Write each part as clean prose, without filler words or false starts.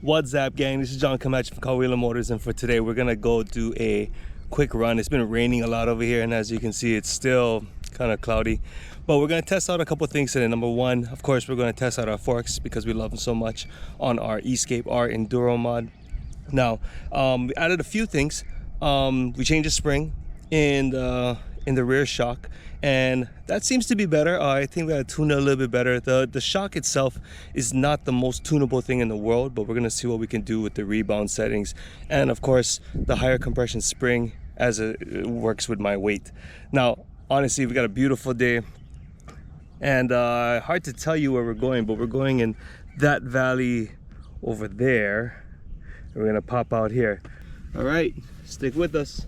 What's up, gang? This is John Camacho from Car Wheeler Motors, and for today we're gonna go do a quick run. It's been raining a lot over here, and as you can see, it's still kind of cloudy, but we're gonna test out a couple things today. Number one, of course, we're gonna test out our forks because we love them so much on our Escape, our Enduro mod. Now, we added a few things. We changed the spring in the rear shock, and that seems to be better. I think we gotta tune it a little bit better. The shock itself is not the most tunable thing in the world, but we're gonna see what we can do with the rebound settings, and of course the higher compression spring as it works with my weight. Now, honestly, we got a beautiful day, and hard to tell you where we're going, but we're going in that valley over there. We're gonna pop out here. All right, stick with us.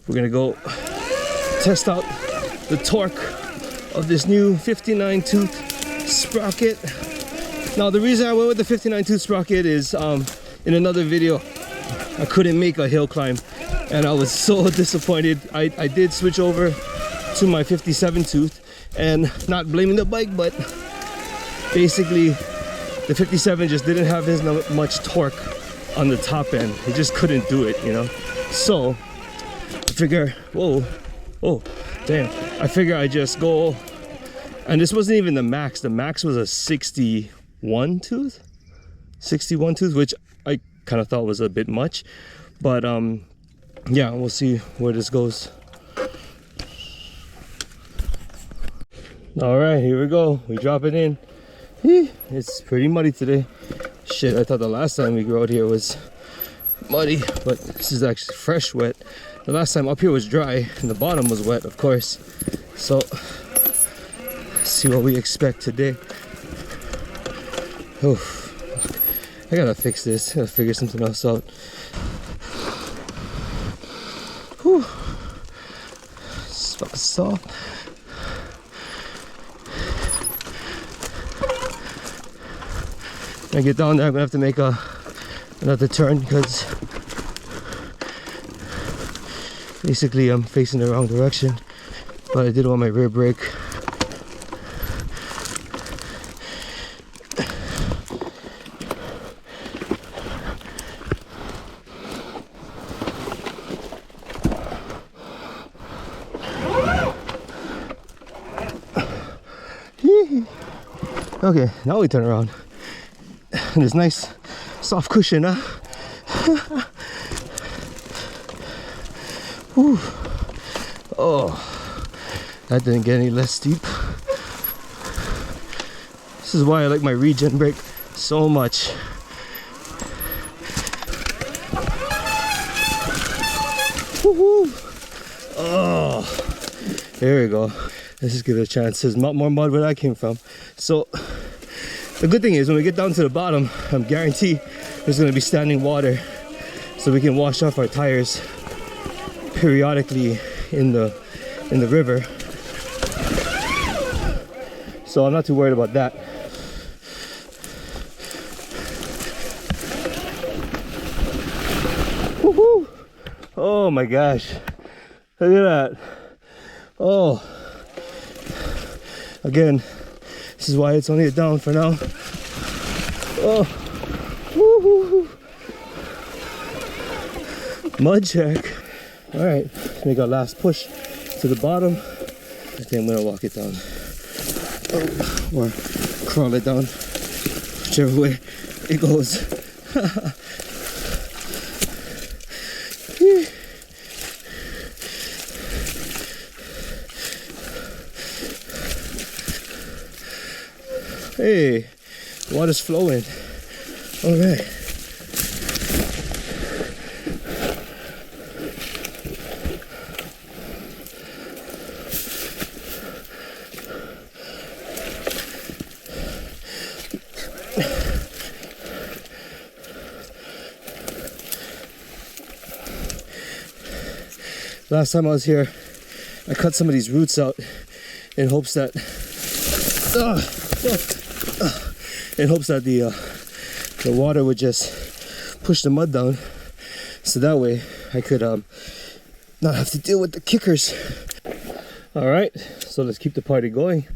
We're gonna go test out the torque of this new 59 tooth sprocket. Now, the reason I went with the 59 tooth sprocket is in another video I couldn't make a hill climb, and I was so disappointed. I did switch over to my 57 tooth, and not blaming the bike, but basically the 57 just didn't have as much torque on the top end. It just couldn't do it, you know. So I figure, oh damn, I figure I just go, and this wasn't even the max was a 61 tooth, which I kind of thought was a bit much, but yeah, we'll see where this goes. All right, here we go, we drop it in. It's pretty muddy today. Shit, I thought the last time we rode here was muddy, but this is actually fresh wet. The last time up here was dry and the bottom was wet, of course. So let's see what we expect today. Oh, I gotta fix this. I gotta figure something else out. Whew. It's fucking soft. When I get down there, I'm gonna have to make another turn because basically I'm facing the wrong direction, but I did want my rear brake. Okay, now we turn around. And this nice soft cushion, huh? Whew. Oh, that didn't get any less steep. This is why I like my regen brake so much. Woohoo! Oh, there we go. Let's just give it a chance. There's not more mud where I came from. So the good thing is when we get down to the bottom, I'm guaranteed there's gonna be standing water, so we can wash off our tires periodically in the river. So I'm not too worried about that. Woohoo! Oh my gosh, look at that. Oh, again, this is why it's only a down for now. Oh, woohoo! Mud check. All right, let's make our last push to the bottom. I think I'm gonna walk it down, or crawl it down, whichever way it goes. Hey, water's flowing. All right. Last time I was here, I cut some of these roots out in hopes that the water would just push the mud down, so that way I could not have to deal with the kickers. All right, so let's keep the party going.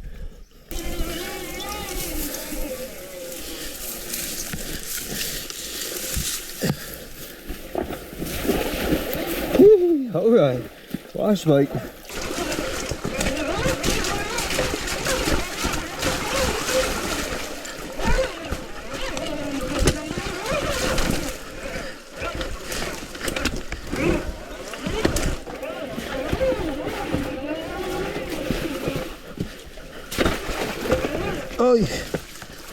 All right, wash bike. Oh, yeah.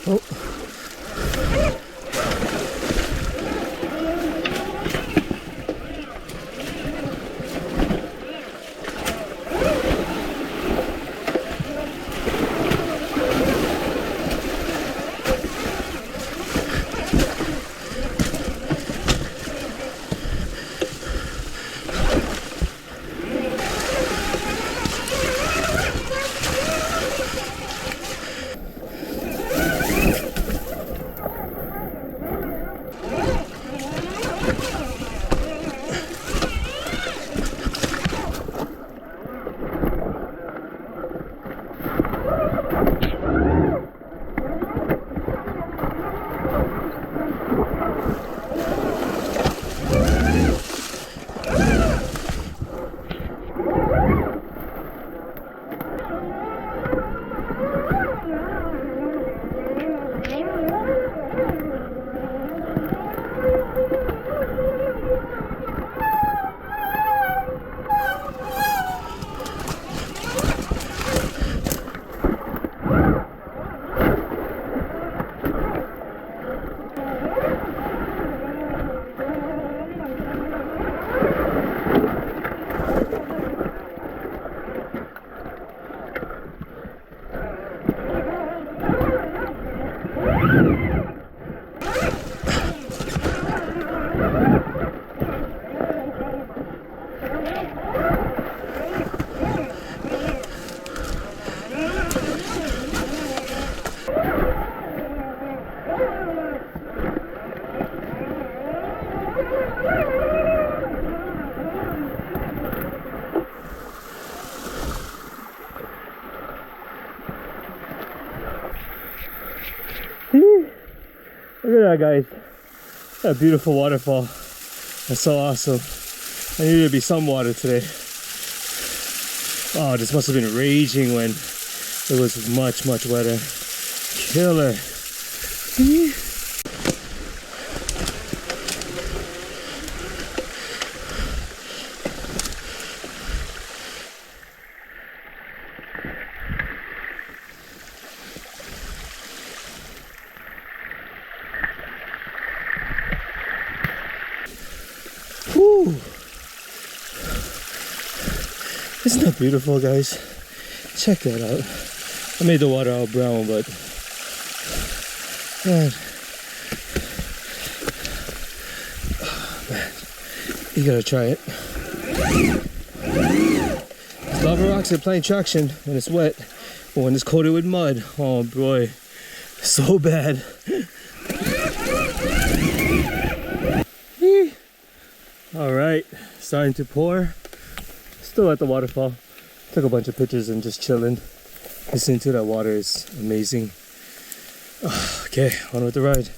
Oh. Look at that, guys. That beautiful waterfall. That's so awesome. I knew there'd be some water today. Oh, this must have been raging when it was much, much wetter. Killer. Whew. Isn't that beautiful, guys? Check that out. I made the water all brown, but man, oh, man, you gotta try it. These lava rocks are playing traction when it's wet, but when it's coated with mud, oh boy, so bad. All right, starting to pour. Still at the waterfall. Took a bunch of pictures and just chilling. Listening to that water is amazing. Okay, on with the ride.